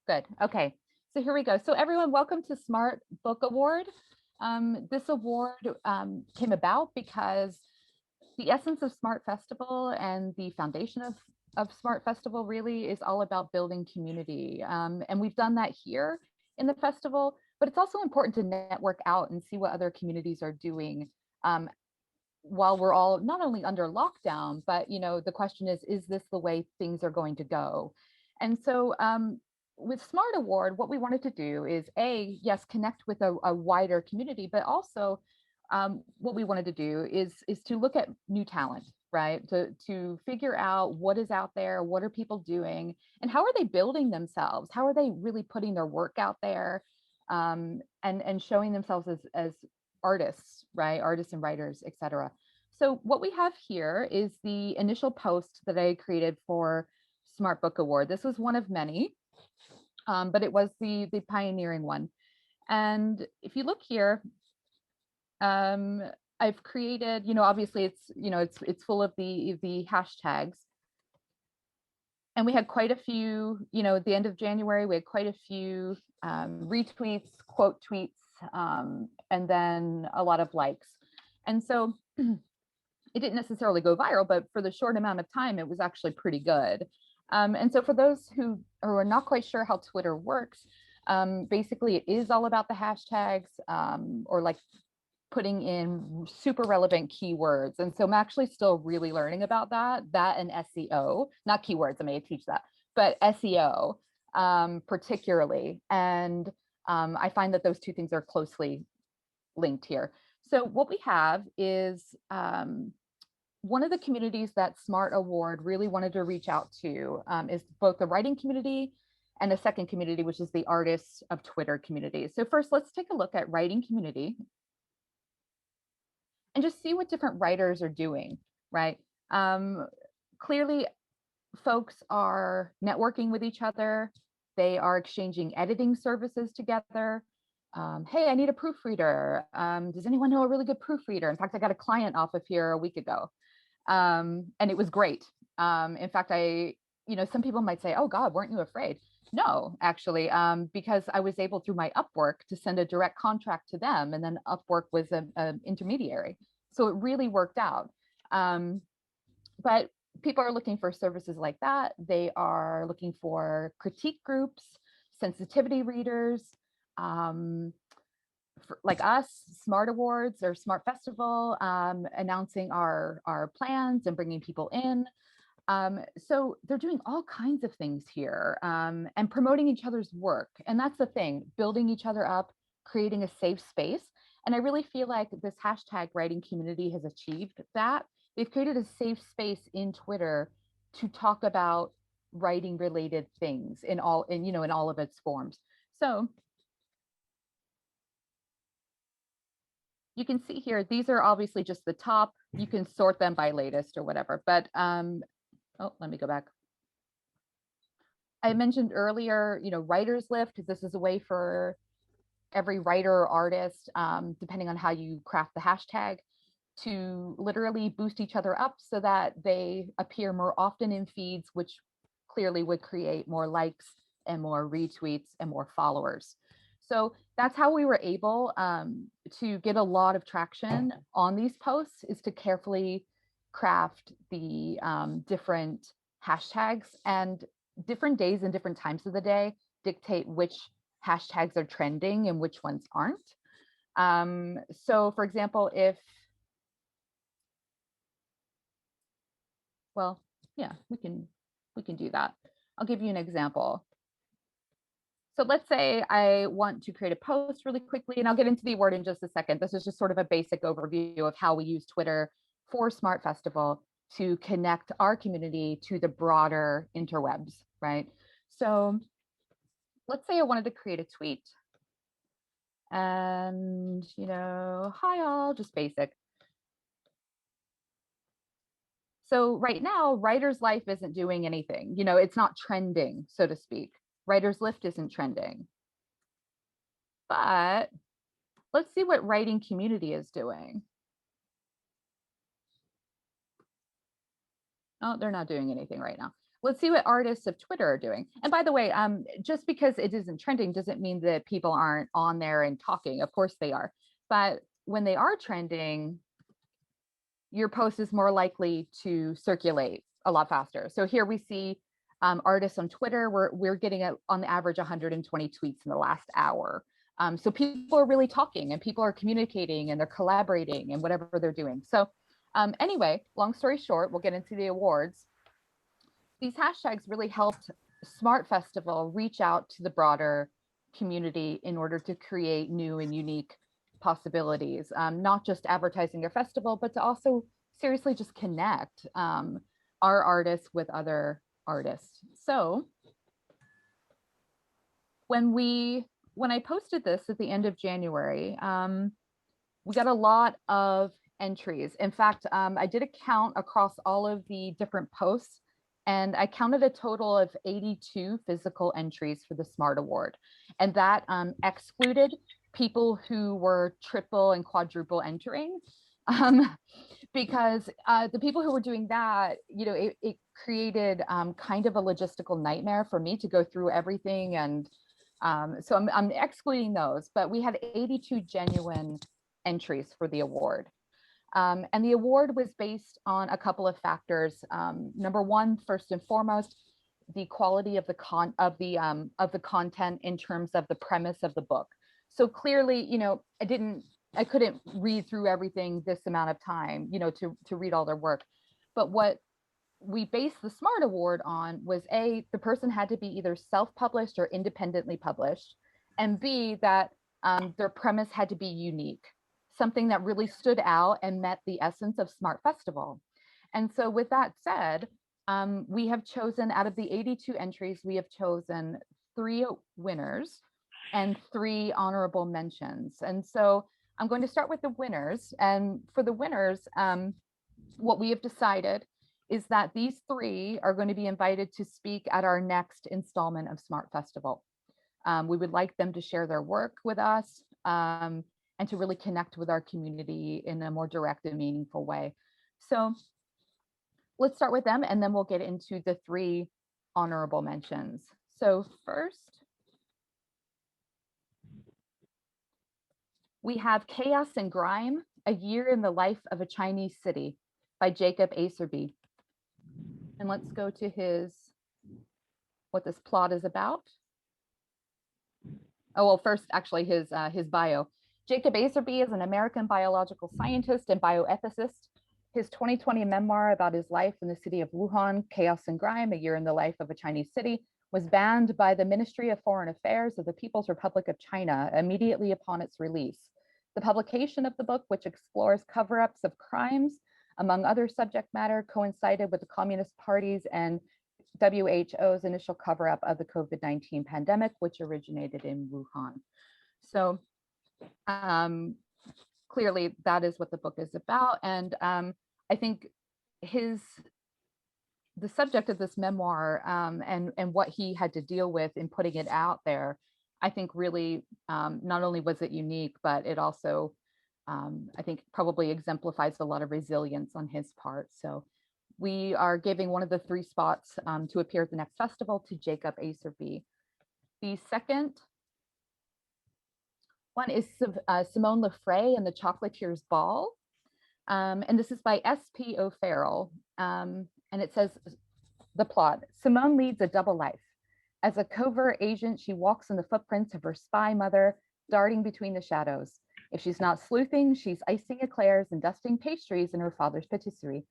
Good. Okay. So here we go. So everyone, welcome to Smart Book Award. This award came about because the essence of Smart Festival and the foundation of Smart Festival really is all about building community. And we've done that here in the festival, but it's also important to network out and see what other communities are doing um, while we're all not only under lockdown, but the question is this the way things are going to go? And so with Smart Award, what we wanted to do is yes, connect with a wider community, but also what we wanted to do is to look at new talent, right? To figure out what is out there, what are people doing, and how are they building themselves? How are they really putting their work out there, and showing themselves as artists, right? Artists and writers, etc. So what we have here is the initial post that I created for Smart Book Award. This was one of many, but it was the pioneering one. And if you look here, I've created, obviously it's full of the hashtags. And we had quite a few, at the end of January, we had quite a few retweets, quote tweets, and then a lot of likes. And so it didn't necessarily go viral, but for the short amount of time, it was actually pretty good. And so for those who are not quite sure how Twitter works, basically it is all about the hashtags, or like putting in super relevant keywords. And so I'm actually still really learning about that and SEO, not keywords, I may teach that, but SEO particularly. And I find that those two things are closely linked here. So what we have is one of the communities that Smart Award really wanted to reach out to is both the writing community and a second community, which is the artists of Twitter community. So first, let's take a look at writing community and just see what different writers are doing, right? Clearly, folks are networking with each other. They are exchanging editing services together. Hey, I need a proofreader. Does anyone know a really good proofreader? In fact, I got a client off of here a week ago, and it was great. In fact, some people might say, oh God, weren't you afraid? No, actually, because I was able through my Upwork to send a direct contract to them, and then Upwork was an intermediary. So it really worked out. But people are looking for services like that. They are looking for critique groups, sensitivity readers, like us, Smart Awards or Smart Festival, announcing our plans and bringing people in. So they're doing all kinds of things here, and promoting each other's work. And that's the thing, building each other up, creating a safe space. And I really feel like this hashtag writing community has achieved that. They've created a safe space in Twitter to talk about writing related things in all of its forms. So you can see here, these are obviously just the top. You can sort them by latest or whatever, but oh, let me go back. I mentioned earlier, writer's lift. This is a way for every writer or artist, depending on how you craft the hashtag, to literally boost each other up so that they appear more often in feeds, which clearly would create more likes and more retweets and more followers. So that's how we were able to get a lot of traction on these posts, is to carefully craft the different hashtags, and different days and different times of the day dictate which hashtags are trending and which ones aren't. So for example, well, yeah, we can do that. I'll give you an example. So let's say I want to create a post really quickly, and I'll get into the award in just a second. This is just sort of a basic overview of how we use Twitter for Smart Festival to connect our community to the broader interwebs, right? So let's say I wanted to create a tweet, and, hi all, just basic. So right now, Writer's Life isn't doing anything. It's not trending, so to speak. Writer's Lift isn't trending. But let's see what writing community is doing. Oh, they're not doing anything right now. let's see what artists of Twitter are doing. And by the way, just because it isn't trending doesn't mean that people aren't on there and talking. Of course they are. But when they are trending, your post is more likely to circulate a lot faster. So here we see artists on Twitter, we're getting on the average 120 tweets in the last hour. So people are really talking and people are communicating and they're collaborating and whatever they're doing. So anyway, long story short, we'll get into the awards. These hashtags really helped Smart Festival reach out to the broader community in order to create new and unique possibilities, not just advertising your festival, but to also seriously just connect our artists with other artists. So when I posted this at the end of January, we got a lot of entries. In fact, I did a count across all of the different posts, and I counted a total of 82 physical entries for the Smart Award. And that excluded people who were triple and quadruple entering, because the people who were doing that, it created kind of a logistical nightmare for me to go through everything. And so I'm excluding those, but we had 82 genuine entries for the award. And the award was based on a couple of factors. Number one, first and foremost, the quality of the content in terms of the premise of the book. So clearly, I couldn't read through everything this amount of time, to read all their work. But what we based the Smart Award on was A, the person had to be either self-published or independently published, and B, that their premise had to be unique, something that really stood out and met the essence of Smart Festival. And so with that said, we have chosen, out of the 82 entries, we have chosen 3 winners and 3 honorable mentions. And so I'm going to start with the winners. And for the winners, what we have decided is that these 3 are going to be invited to speak at our next installment of Smart Festival. We would like them to share their work with us, and to really connect with our community in a more direct and meaningful way. So let's start with them, and then we'll get into the 3 honorable mentions. So first, we have Chaos and Grime, A Year in the Life of a Chinese City by Jacob Acerby. And let's go to what this plot is about. Oh, well, first, actually, his bio. Jacob Acerby is an American biological scientist and bioethicist. His 2020 memoir about his life in the city of Wuhan, Chaos and Grime, A Year in the Life of a Chinese City, was banned by the Ministry of Foreign Affairs of the People's Republic of China immediately upon its release. The publication of the book, which explores cover-ups of crimes, among other subject matter, coincided with the Communist Party's and WHO's initial cover-up of the COVID-19 pandemic, which originated in Wuhan. So clearly that is what the book is about. And I think the subject of this memoir, and what he had to deal with in putting it out there, I think really not only was it unique, but it also, I think, probably exemplifies a lot of resilience on his part. So we are giving one of the 3 spots to appear at the next festival to Jacob Acerby. The second one is Simone Lefray and the Chocolatiers Ball. And this is by S.P. O'Farrell. And it says, the plot: Simone leads a double life. As a covert agent, she walks in the footprints of her spy mother, darting between the shadows. If she's not sleuthing, she's icing eclairs and dusting pastries in her father's patisserie.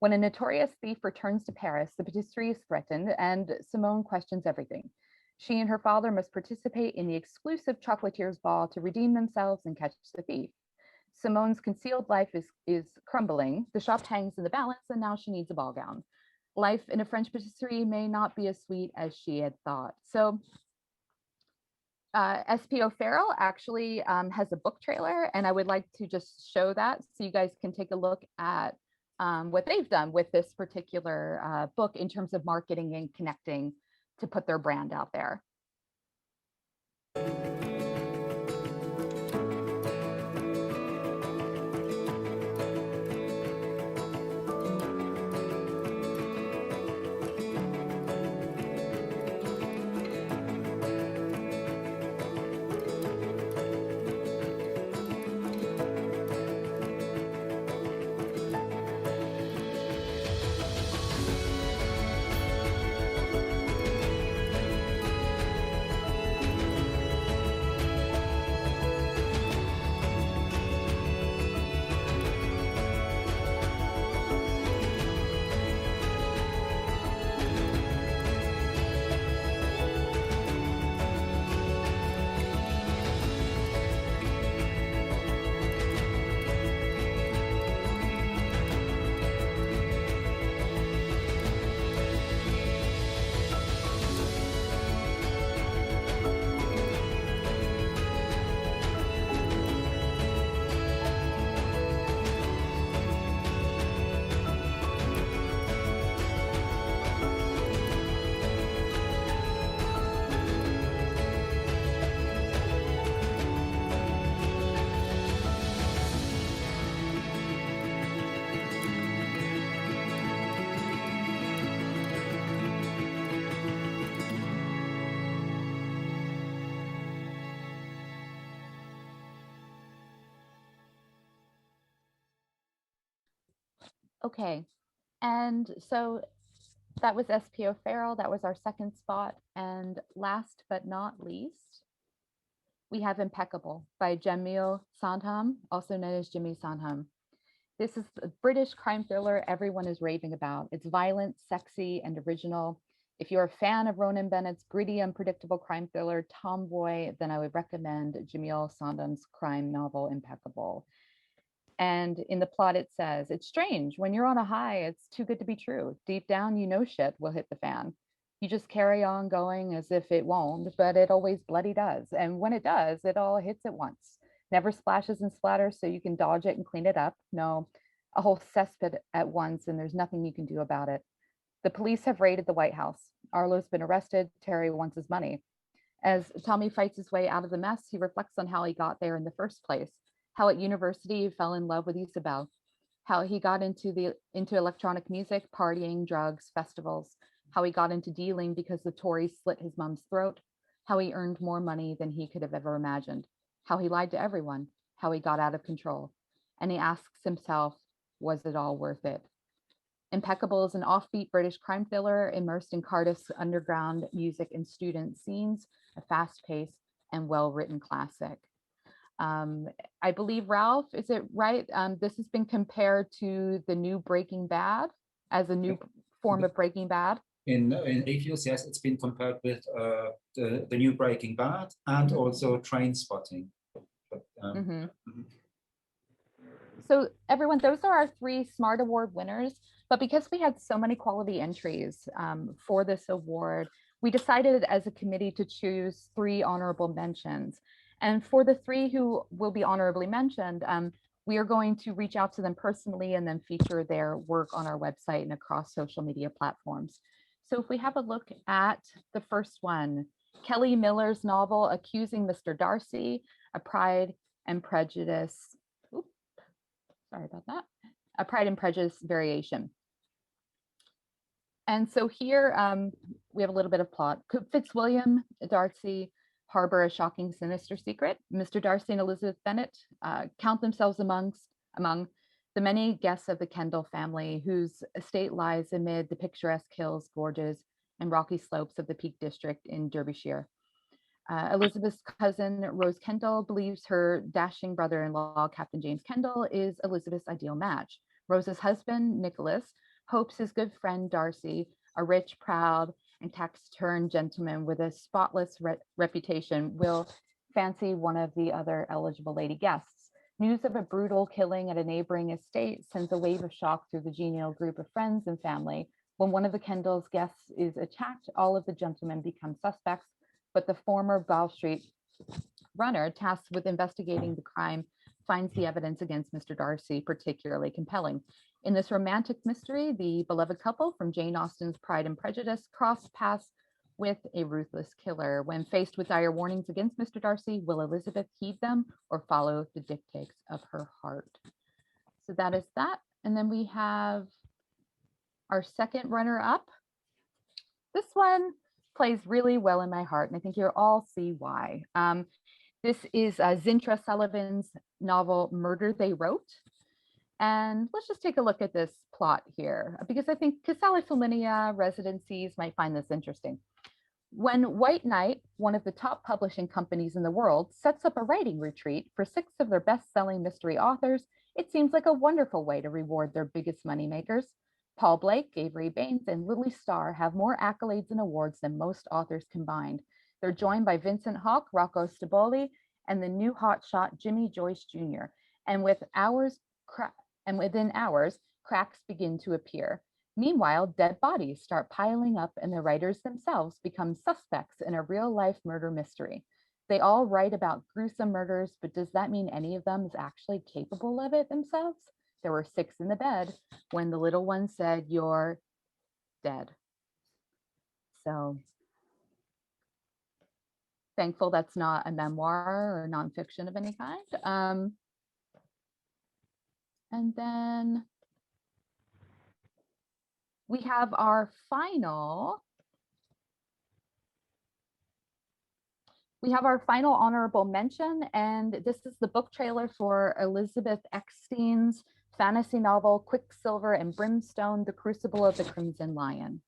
When a notorious thief returns to Paris, the patisserie is threatened, and Simone questions everything. She and her father must participate in the exclusive Chocolatiers Ball to redeem themselves and catch the thief. Simone's concealed life is crumbling. The shop hangs in the balance, and now she needs a ball gown. Life in a French patisserie may not be as sweet as she had thought. So S.P. O'Farrell actually has a book trailer, and I would like to just show that so you guys can take a look at what they've done with this particular book in terms of marketing and connecting to put their brand out there. Okay. And so that was S.P. O'Farrell. That was our second spot. And last but not least, we have Impeccable by Jamil Sandham, also known as Jimmy Sandham. This is a British crime thriller everyone is raving about. It's violent, sexy, and original. If you're a fan of Ronan Bennett's gritty, unpredictable crime thriller Tomboy, then I would recommend Jamil Sandham's crime novel Impeccable. And in the plot, it says, it's strange. When you're on a high, it's too good to be true. Deep down, you know shit will hit the fan. You just carry on going as if it won't, but it always bloody does. And when it does, it all hits at once. Never splashes and splatters so you can dodge it and clean it up. No, a whole cesspit at once, and there's nothing you can do about it. The police have raided the White House. Arlo's been arrested. Terry wants his money. As Tommy fights his way out of the mess, he reflects on how he got there in the first place, how at university he fell in love with Isabel, how he got into electronic music, partying, drugs, festivals, how he got into dealing because the Tories slit his mom's throat, how he earned more money than he could have ever imagined, how he lied to everyone, how he got out of control. And he asks himself, was it all worth it? Impeccable is an offbeat British crime thriller immersed in Cardiff's underground music and student scenes, a fast paced and well written classic. I believe, Ralph, is it right? This has been compared to the new Breaking Bad as a new form of Breaking Bad. In reviews, yes, it's been compared with the new Breaking Bad and also Train Spotting. But, So everyone, those are our 3 Smart Award winners. But because we had so many quality entries for this award, we decided as a committee to choose 3 honorable mentions. And for the 3 who will be honorably mentioned, we are going to reach out to them personally and then feature their work on our website and across social media platforms. So if we have a look at the first one, Kelly Miller's novel, Accusing Mr. Darcy, A Pride and Prejudice. Oops, sorry about that. A Pride and Prejudice variation. And so here we have a little bit of plot. Could Fitzwilliam Darcy harbor a shocking, sinister secret? Mr. Darcy and Elizabeth Bennet count themselves among the many guests of the Kendall family, whose estate lies amid the picturesque hills, gorges, and rocky slopes of the Peak District in Derbyshire. Elizabeth's cousin, Rose Kendall, believes her dashing brother-in-law, Captain James Kendall, is Elizabeth's ideal match. Rose's husband, Nicholas, hopes his good friend Darcy, a rich, proud, and taciturn gentleman with a spotless reputation, will fancy one of the other eligible lady guests. News of a brutal killing at a neighboring estate sends a wave of shock through the genial group of friends and family. When one of the Kendall's guests is attacked, all of the gentlemen become suspects, but the former Bow Street runner tasked with investigating the crime finds the evidence against Mr. Darcy particularly compelling. In this romantic mystery, the beloved couple from Jane Austen's Pride and Prejudice cross paths with a ruthless killer. When faced with dire warnings against Mr. Darcy, will Elizabeth heed them or follow the dictates of her heart? So that is that. And then we have our second runner-up. This one plays really well in my heart, and I think you'll all see why. This is Zintra Sullivan's novel, Murder They Wrote. And let's just take a look at this plot here, because I think Casale Flaminia residencies might find this interesting. When White Knight, one of the top publishing companies in the world, sets up a writing retreat for 6 of their best-selling mystery authors, it seems like a wonderful way to reward their biggest moneymakers. Paul Blake, Avery Baines, and Lily Starr have more accolades and awards than most authors combined. They're joined by Vincent Hawke, Rocco Staboli, and the new hotshot Jimmy Joyce Jr. And within hours, cracks begin to appear. Meanwhile, dead bodies start piling up, and the writers themselves become suspects in a real-life murder mystery. They all write about gruesome murders, but does that mean any of them is actually capable of it themselves? There were 6 in the bed when the little one said, "You're dead." So thankful that's not a memoir or nonfiction of any kind. And then we have our final honorable mention, and this is the book trailer for Elizabeth Eckstein's fantasy novel Quicksilver and Brimstone, The Crucible of the Crimson Lion.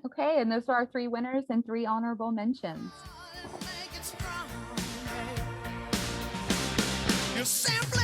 Okay, and those are our 3 winners and 3 honorable mentions. You're simply